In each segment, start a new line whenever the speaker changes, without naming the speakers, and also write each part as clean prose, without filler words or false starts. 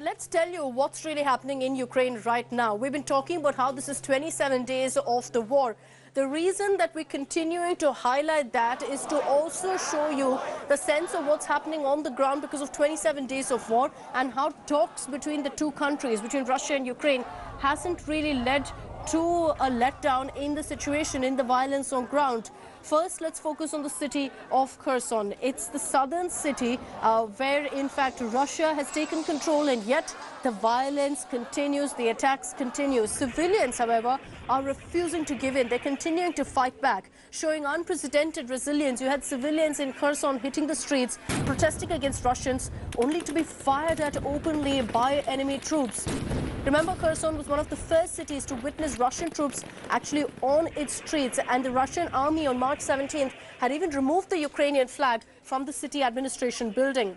let's tell you what's really happening in Ukraine right now. We've been talking about how this is 27 days of the war. The reason that we're continuing to highlight that is to also show you the sense of what's happening on the ground because of 27 days of war and how talks between the two countries, between Russia and Ukraine, hasn't really led to a letdown in the situation, in the violence on ground. First, let's focus on the city of Kherson. It's the southern city where, in fact, Russia has taken control, and yet the violence continues, the attacks continue. Civilians, however, are refusing to give in. They're continuing to fight back, showing unprecedented resilience. You had civilians in Kherson hitting the streets, protesting against Russians, only to be fired at openly by enemy troops. Remember, Kherson was one of the first cities to witness Russian troops actually on its streets, and the Russian army on March 17th had even removed the Ukrainian flag from the city administration building.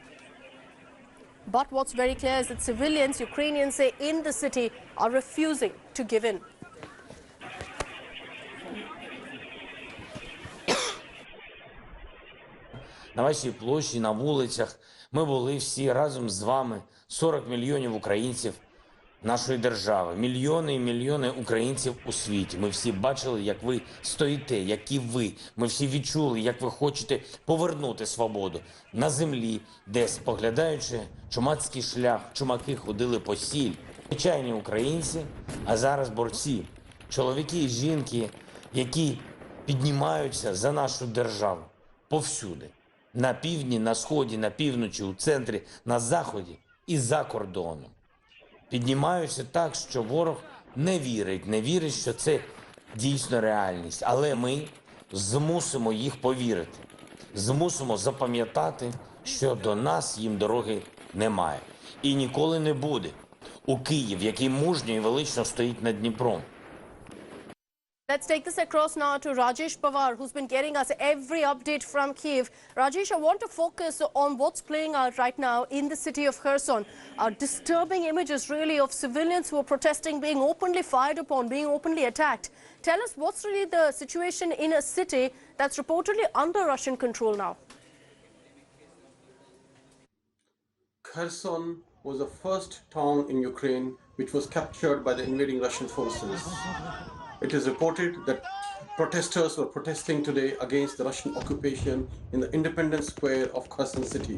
But what's very clear is that civilians, Ukrainians say, in the city are refusing to give in.
На вашій площі, на вулицях ми були всі разом з вами, 40 мільйонів українців нашої держави, мільйони і мільйони українців у світі. Ми всі бачили, як ви стоїте, які ви. Ми всі відчули, як ви хочете повернути свободу на землі, де, споглядаючи чумацький шлях, чумаки ходили по сіль. Звичайні українці, а зараз борці, чоловіки і жінки, які піднімаються за нашу державу повсюди. На півдні, на сході, на півночі, у центрі, на заході і за кордоном. Піднімаються так, що ворог не вірить, що це дійсно реальність. Але ми змусимо їх повірити, змусимо запам'ятати, що до нас їм дороги немає. І ніколи не буде. У Київ, який мужньо і велично стоїть над Дніпром.
Let's take this across now to Rajesh Pawar, who's been getting us every update from Kyiv. Rajesh, I want to focus on what's playing out right now in the city of Kherson. Disturbing images, really, of civilians who are protesting, being openly fired upon, being openly attacked. Tell us what's really the situation in a city that's reportedly under Russian control now.
Kherson was the first town in Ukraine which was captured by the invading Russian forces. It is reported that protesters were protesting today against the Russian occupation in the Independence Square of Kherson city.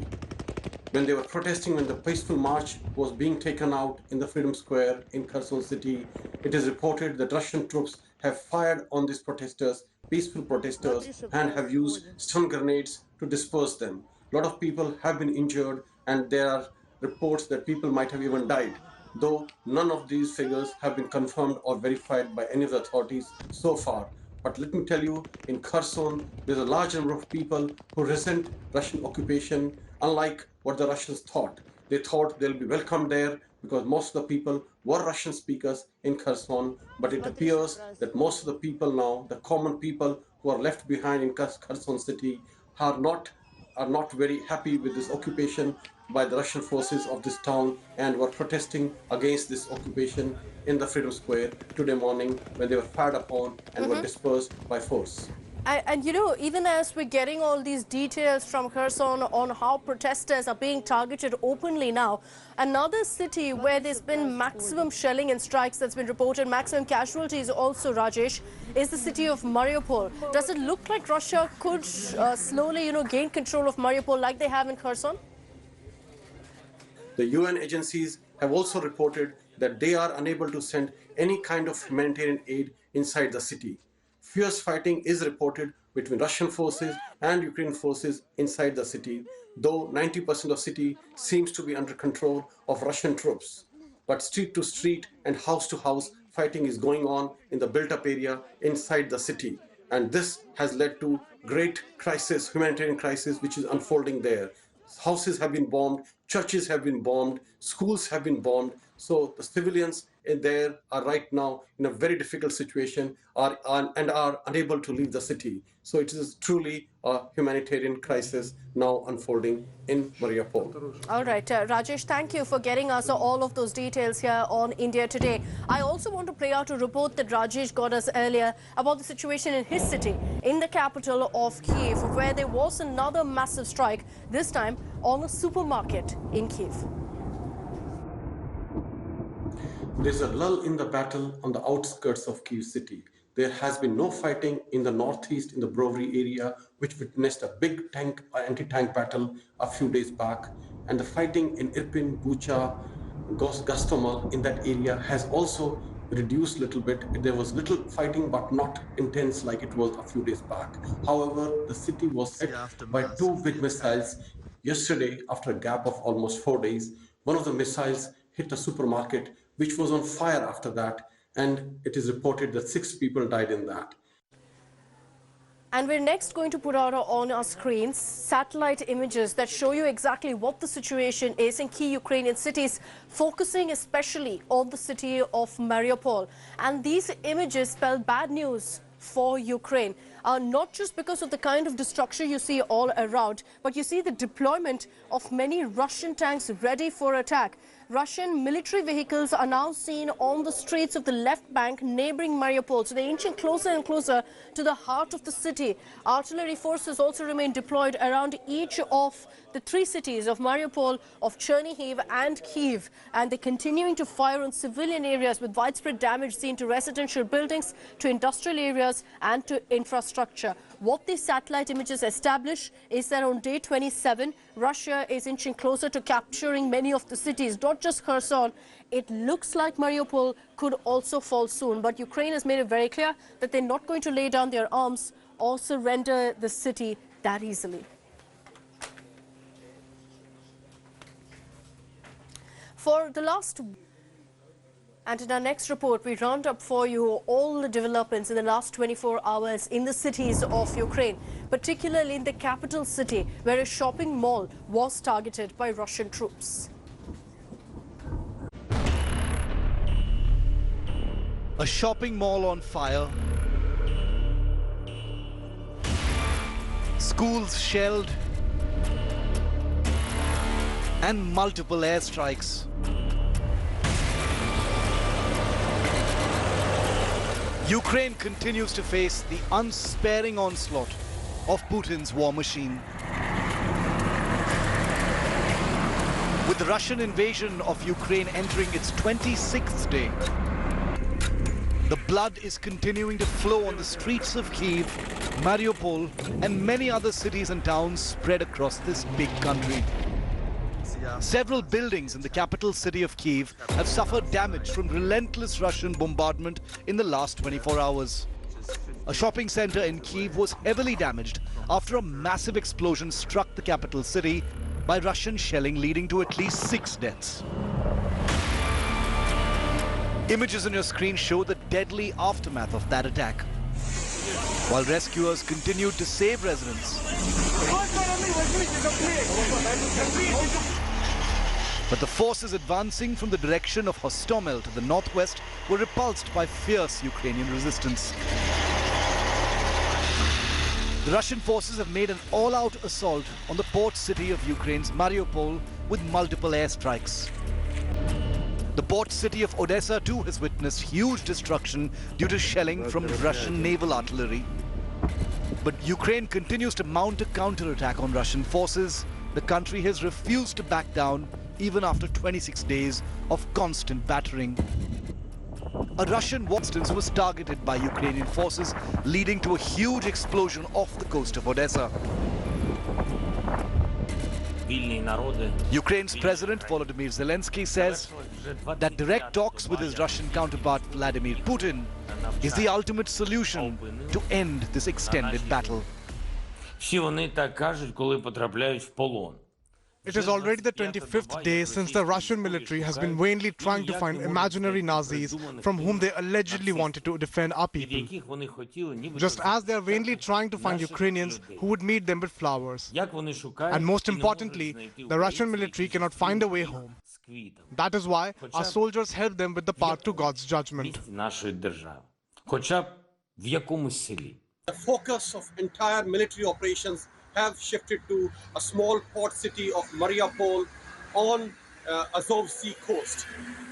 When they were protesting, when the peaceful march was being taken out in the Freedom Square in Kherson city, it is reported that Russian troops have fired on these protesters, peaceful protesters, and have used stun grenades to disperse them. A lot of people have been injured, and there are reports that people might have even died, though none of these figures have been confirmed or verified by any of the authorities so far. But let me tell you, in Kherson, there's a large number of people who resent Russian occupation, unlike what the Russians thought. They thought they'll be welcome there because most of the people were Russian speakers in Kherson, but it appears that most of the people now, the common people who are left behind in Kherson city, are not very happy with this occupation by the Russian forces of this town and were protesting against this occupation in the Freedom Square today morning when they were fired upon and were dispersed by force.
And you know, even as we're getting all these details from Kherson on how protesters are being targeted openly now, another city where there's been maximum shelling and strikes that's been reported, maximum casualties also, Rajesh, is the city of Mariupol. Does it look like Russia could slowly, gain control of Mariupol like they have in Kherson?
The UN agencies have also reported that they are unable to send any kind of humanitarian aid inside the city. Fierce fighting is reported between Russian forces and Ukrainian forces inside the city, though 90% of the city seems to be under control of Russian troops. But street to street and house to house fighting is going on in the built-up area inside the city. And this has led to great crisis, humanitarian crisis, which is unfolding there. Houses have been bombed, churches have been bombed, schools have been bombed. So the civilians in there are right now in a very difficult situation and are unable to leave the city. So it is truly a humanitarian crisis now unfolding in Mariupol.
All right, Rajesh, thank you for getting us all of those details here on India Today. I also want to play out a report that Rajesh got us earlier about the situation in his city, in the capital of Kyiv, where there was another massive strike, this time on a supermarket in Kyiv.
There's a lull in the battle on the outskirts of Kyiv city. There has been no fighting in the northeast in the Brovary area, which witnessed a big anti-tank battle a few days back. And the fighting in Irpin, Bucha, Gostomel in that area has also reduced a little bit. There was little fighting, but not intense like it was a few days back. However, the city was hit by two big missiles yesterday after a gap of almost 4 days. One of the missiles hit a supermarket, which was on fire after that, and it is reported that 6 people died in that.
And we're next going to put out on our screens satellite images that show you exactly what the situation is in key Ukrainian cities, focusing especially on the city of Mariupol. And these images spell bad news for Ukraine, not just because of the kind of destruction you see all around, but you see the deployment of many Russian tanks ready for attack. Russian military vehicles are now seen on the streets of the left bank neighboring Mariupol, so they're inching closer and closer to the heart of the city. Artillery forces also remain deployed around each of the 3 cities of Mariupol, of Chernihiv and Kyiv, and they're continuing to fire on civilian areas with widespread damage seen to residential buildings, to industrial areas and to infrastructure. What these satellite images establish is that on day 27, Russia is inching closer to capturing many of the cities, not just Kherson. It looks like Mariupol could also fall soon, but Ukraine has made it very clear that they're not going to lay down their arms or surrender the city that easily. For the last... And in our next report, we round up for you all the developments in the last 24 hours in the cities of Ukraine, particularly in the capital city, where a shopping mall was targeted by Russian troops.
A shopping mall on fire. Schools shelled. And multiple airstrikes. Ukraine continues to face the unsparing onslaught of Putin's war machine. With the Russian invasion of Ukraine entering its 26th day, the blood is continuing to flow on the streets of Kyiv, Mariupol, and many other cities and towns spread across this big country. Several buildings in the capital city of Kyiv have suffered damage from relentless Russian bombardment in the last 24 hours. A shopping center in Kyiv was heavily damaged after a massive explosion struck the capital city by Russian shelling, leading to at least 6 deaths. Images on your screen show the deadly aftermath of that attack, while rescuers continued to save residents. But the forces advancing from the direction of Hostomel to the northwest were repulsed by fierce Ukrainian resistance. The Russian forces have made an all-out assault on the port city of Ukraine's Mariupol with multiple airstrikes. The port city of Odessa too has witnessed huge destruction due to shelling from Russian naval artillery. But Ukraine continues to mount a counterattack on Russian forces. The country has refused to back down even after 26 days of constant battering. A Russian instance was targeted by Ukrainian forces, leading to a huge explosion off the coast of Odessa. Ukraine's President Volodymyr Zelensky says that direct talks with his Russian counterpart Vladimir Putin is the ultimate solution to end this extended battle.
It is already the 25th day since the Russian military has been vainly trying to find imaginary Nazis from whom they allegedly wanted to defend our people, just as they are vainly trying to find Ukrainians who would meet them with flowers. And most importantly, the Russian military cannot find a way home. That is why our soldiers help them with the path to God's judgment.
The focus of entire military operations have shifted to a small port city of Mariupol on Azov Sea coast.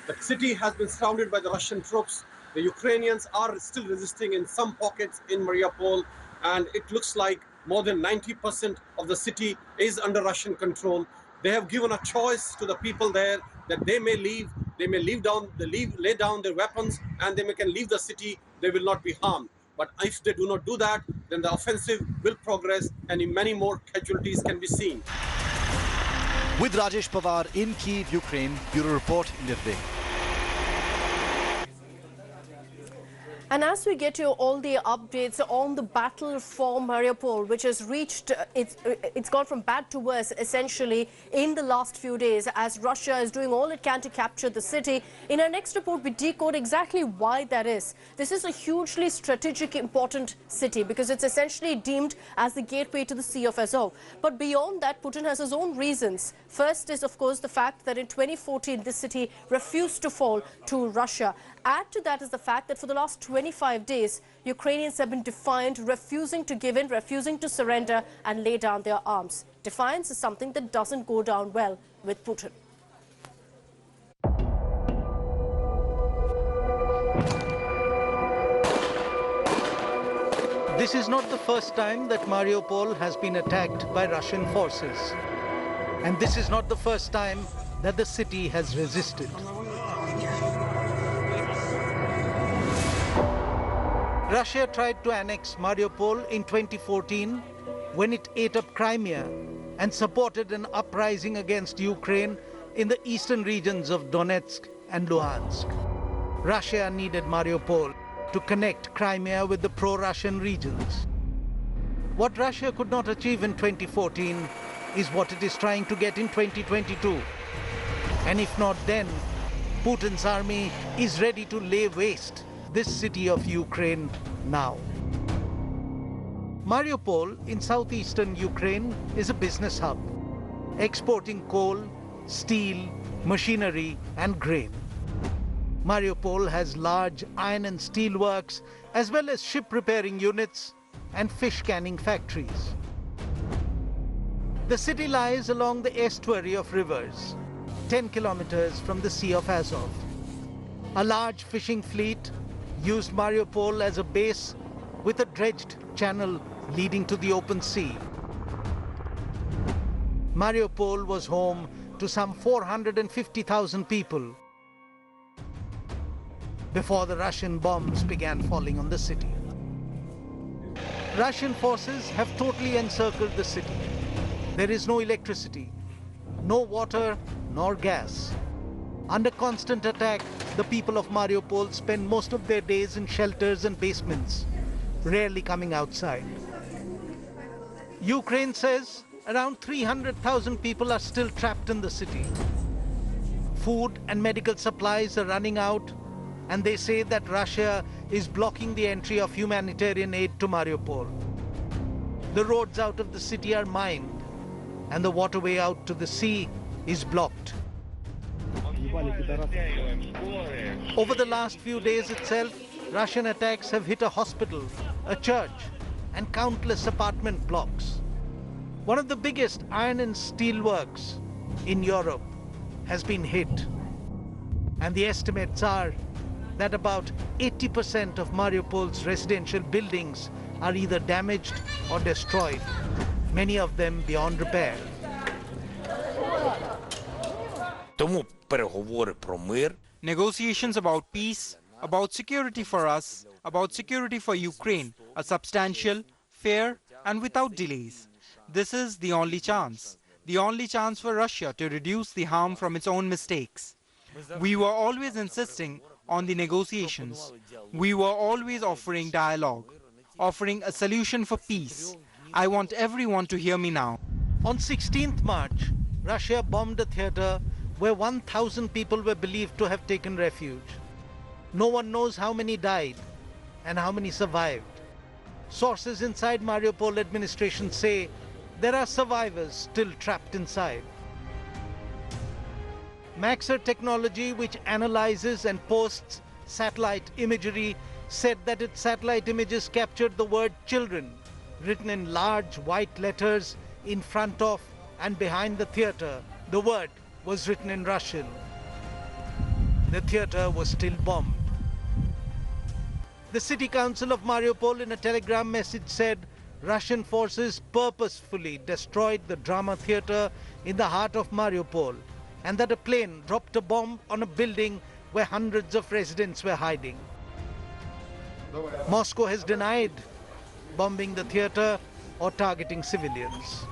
The city has been surrounded by the Russian troops. The Ukrainians are still resisting in some pockets in Mariupol, and it looks like more than 90% of the city is under Russian control. They have given a choice to the people there that they may leave They may lay down their weapons, and they can leave the city. They will not be harmed. But if they do not do that, then the offensive will progress, and many more casualties can be seen.
With Rajesh Pawar in Kyiv, Ukraine, Bureau Report, India Today.
And as we get you all the updates on the battle for Mariupol, which has reached, it's gone from bad to worse, essentially, in the last few days, as Russia is doing all it can to capture the city. In our next report, we decode exactly why that is. This is a hugely strategic, important city, because it's essentially deemed as the gateway to the Sea of Azov. But beyond that, Putin has his own reasons. First is, of course, the fact that in 2014, this city refused to fall to Russia. Add to that is the fact that for the last 25 days, Ukrainians have been defiant, refusing to give in, refusing to surrender and lay down their arms. Defiance is something that doesn't go down well with Putin.
This is not the first time that Mariupol has been attacked by Russian forces. And this is not the first time that the city has resisted. Russia tried to annex Mariupol in 2014 when it ate up Crimea and supported an uprising against Ukraine in the eastern regions of Donetsk and Luhansk. Russia needed Mariupol to connect Crimea with the pro-Russian regions. What Russia could not achieve in 2014 is what it is trying to get in 2022. And if not then, Putin's army is ready to lay waste this city of Ukraine now. Mariupol in southeastern Ukraine is a business hub, exporting coal, steel, machinery and grain. Mariupol has large iron and steel works, as well as ship repairing units and fish canning factories. The city lies along the estuary of rivers, 10 kilometers from the Sea of Azov. A large fishing fleet used Mariupol as a base with a dredged channel leading to the open sea. Mariupol was home to some 450,000 people before the Russian bombs began falling on the city. Russian forces have totally encircled the city. There is no electricity, no water, nor gas. Under constant attack, the people of Mariupol spend most of their days in shelters and basements, rarely coming outside. Ukraine says around 300,000 people are still trapped in the city. Food and medical supplies are running out, and they say that Russia is blocking the entry of humanitarian aid to Mariupol. The roads out of the city are mined, and the waterway out to the sea is blocked. Over the last few days itself, Russian attacks have hit a hospital, a church, and countless apartment blocks. One of the biggest iron and steel works in Europe has been hit. And the estimates are that about 80% of Mariupol's residential buildings are either damaged or destroyed, many of them beyond repair.
Тому переговори про мир.
Negotiations about peace, about security for us, about security for Ukraine are substantial, fair, and without delays. This is the only chance for Russia to reduce the harm from its own mistakes. We were always insisting on the negotiations. We were always offering dialogue, offering a solution for peace. I want everyone to hear me now.
On 16th March, Russia bombed a theater where 1,000 people were believed to have taken refuge. No one knows how many died and how many survived. Sources inside Mariupol administration say there are survivors still trapped inside. Maxar technology, which analyzes and posts satellite imagery, said that its satellite images captured the word children written in large white letters in front of and behind the theater. The word was written in Russian. The theater was still bombed. The city council of Mariupol in a telegram message said Russian forces purposefully destroyed the drama theater in the heart of Mariupol and that a plane dropped a bomb on a building where hundreds of residents were hiding. Moscow has denied bombing the theatre or targeting civilians.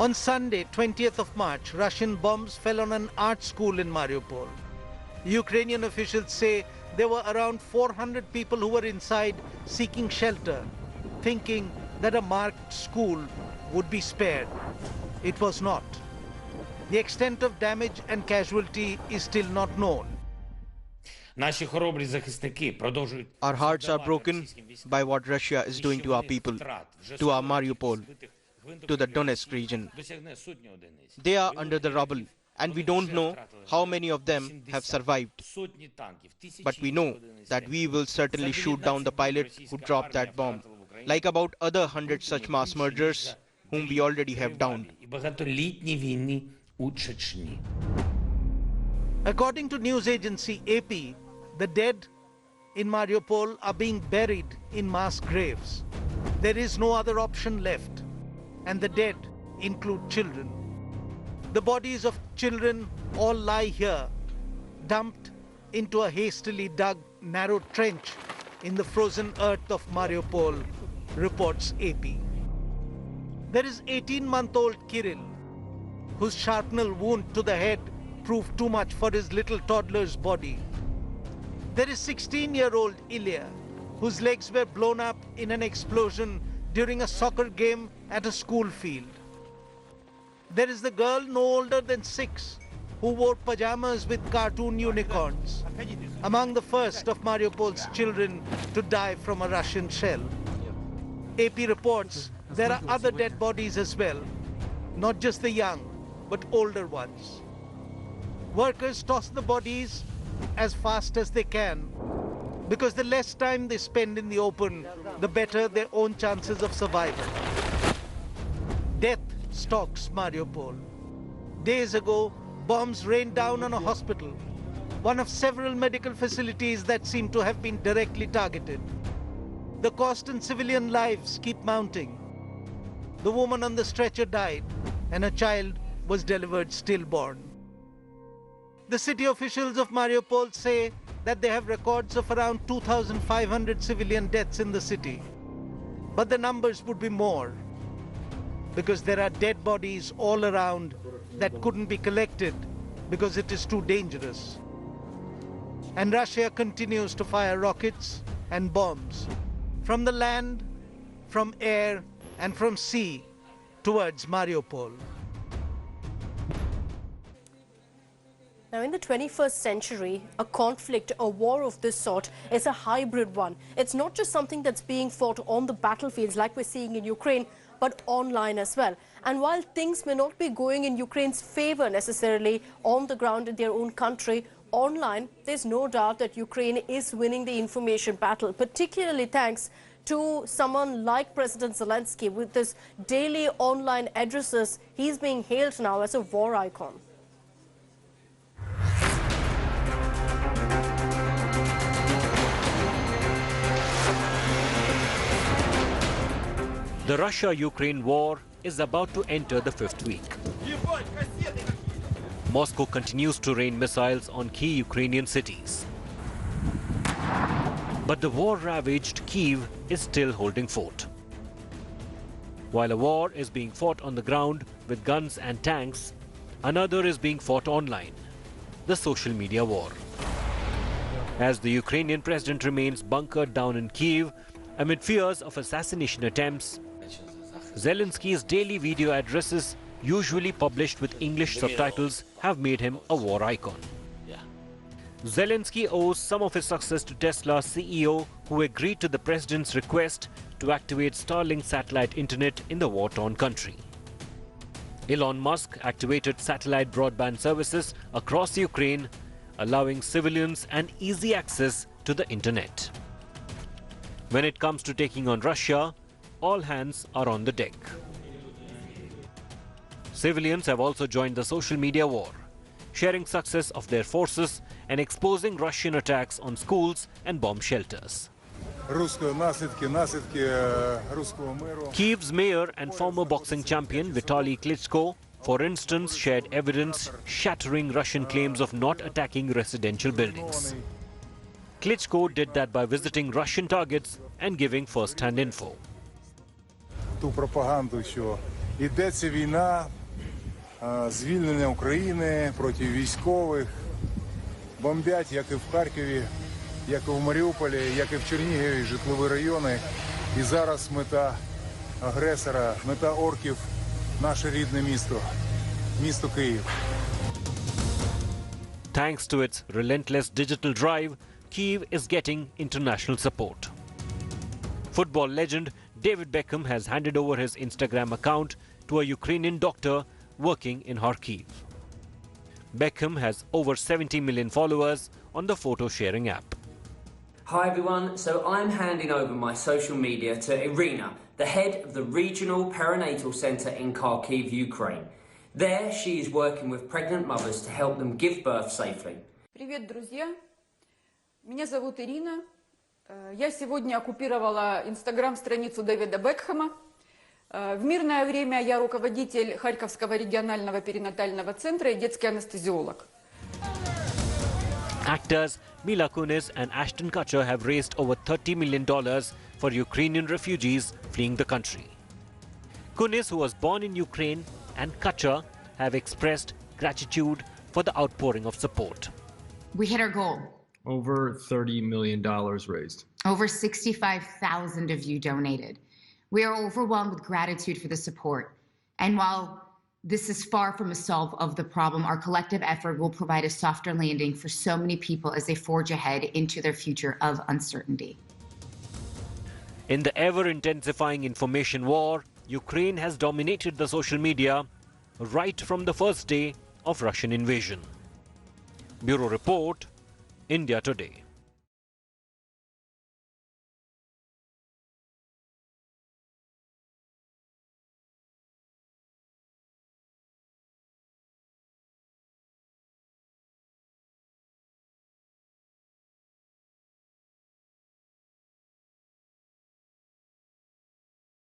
On Sunday, 20th of March, Russian bombs fell on an art school in Mariupol. Ukrainian officials say there were around 400 people who were inside seeking shelter, thinking that a marked school would be spared. It was not. The extent of damage and casualty is still not known.
Our hearts are broken by what Russia is doing to our people, to our Mariupol, to the Donetsk region. They are under the rubble, and we don't know how many of them have survived. But we know that we will certainly shoot down the pilot who dropped that bomb, like about other 100 such mass murderers whom we already have downed.
According to news agency AP, the dead in Mariupol are being buried in mass graves. There is no other option left, and the dead include children. The bodies of children all lie here, dumped into a hastily dug narrow trench in the frozen earth of Mariupol, reports AP. There is 18-month-old Kirill, whose shrapnel wound to the head proved too much for his little toddler's body. There is 16-year-old Ilya, whose legs were blown up in an explosion during a soccer game at a school field. There is the girl no older than 6, who wore pajamas with cartoon unicorns, among the first of Mariupol's children to die from a Russian shell. AP reports there are other dead bodies as well, not just the young, but older ones. Workers toss the bodies as fast as they can, because the less time they spend in the open, the better their own chances of survival. Death stalks Mariupol. Days ago, bombs rained down on a hospital, one of several medical facilities that seem to have been directly targeted. The cost in civilian lives keep mounting. The woman on the stretcher died, and a child was delivered stillborn. The city officials of Mariupol say that they have records of around 2,500 civilian deaths in the city. But the numbers would be more, because there are dead bodies all around that couldn't be collected because it is too dangerous. And Russia continues to fire rockets and bombs from the land, from air, and from sea towards Mariupol.
Now, in the 21st century, a conflict, a war of this sort is a hybrid one. It's not just something that's being fought on the battlefields like we're seeing in Ukraine, but online as well. And while things may not be going in Ukraine's favor necessarily on the ground in their own country, online, there's no doubt that Ukraine is winning the information battle, particularly thanks to someone like President Zelensky. With his daily online addresses, he's being hailed now as a war icon.
The Russia-Ukraine war is about to enter the 5th week. Moscow continues to rain missiles on key Ukrainian cities. But the war-ravaged Kyiv is still holding fort. While a war is being fought on the ground with guns and tanks, another is being fought online, the social media war. As the Ukrainian president remains bunkered down in Kyiv amid fears of assassination attempts, Zelensky's daily video addresses, usually published with English subtitles, have made him a war icon. Zelensky owes some of his success to Tesla's CEO, who agreed to the president's request to activate Starlink satellite internet in the war-torn country. Elon Musk activated satellite broadband services across Ukraine, allowing civilians an easy access to the internet. When it comes to taking on Russia, all hands are on the deck. Civilians have also joined the social media war, sharing success of their forces and exposing Russian attacks on schools and bomb shelters.
Kyiv's mayor and former boxing champion Vitaly Klitschko
for instance, shared evidence shattering Russian claims of not attacking residential buildings. Klitschko did that by visiting Russian targets and giving first-hand info.
Ту пропаганду, що йдеться війна, звільнення України проти військових, бомбять, як і в Харкові, як і в Маріуполі, як і в Чернігові, житлові райони. І зараз мета агресора, мета орків – наше рідне місто, місто Київ.
Thanks to its relentless digital drive, Kyiv is getting international support. Football legend David Beckham has handed over his Instagram account to a Ukrainian doctor working in Kharkiv. Beckham has over 70 million followers on the photo-sharing app.
Hi everyone, so I'm handing over my social media to Irina, the head of the Regional Perinatal Centre in Kharkiv, Ukraine. There she is working with pregnant mothers to help them give birth safely.
Привет, друзья! Меня зовут Ирина. Я сегодня оккупировала инстаграм-страницу Дэвида Бекхэма. В мирное время я руководитель Харьковского регионального перинатального центра и детский анестезиолог.
Actors Mila Kunis and Ashton Kutcher have raised over $30 million for Ukrainian refugees fleeing the country. Kunis, who was born in Ukraine, and Kutcher have expressed gratitude for the outpouring of support.
We hit our goal.
Over $30 million raised.
Over 65,000 of you donated. We are overwhelmed with gratitude for the support. And while this is far from a solve of the problem, our collective effort will provide a softer landing for so many people as they forge ahead into their future of uncertainty.
In the ever-intensifying information war, Ukraine has dominated the social media right from the first day of Russian invasion. Bureau Report, India Today.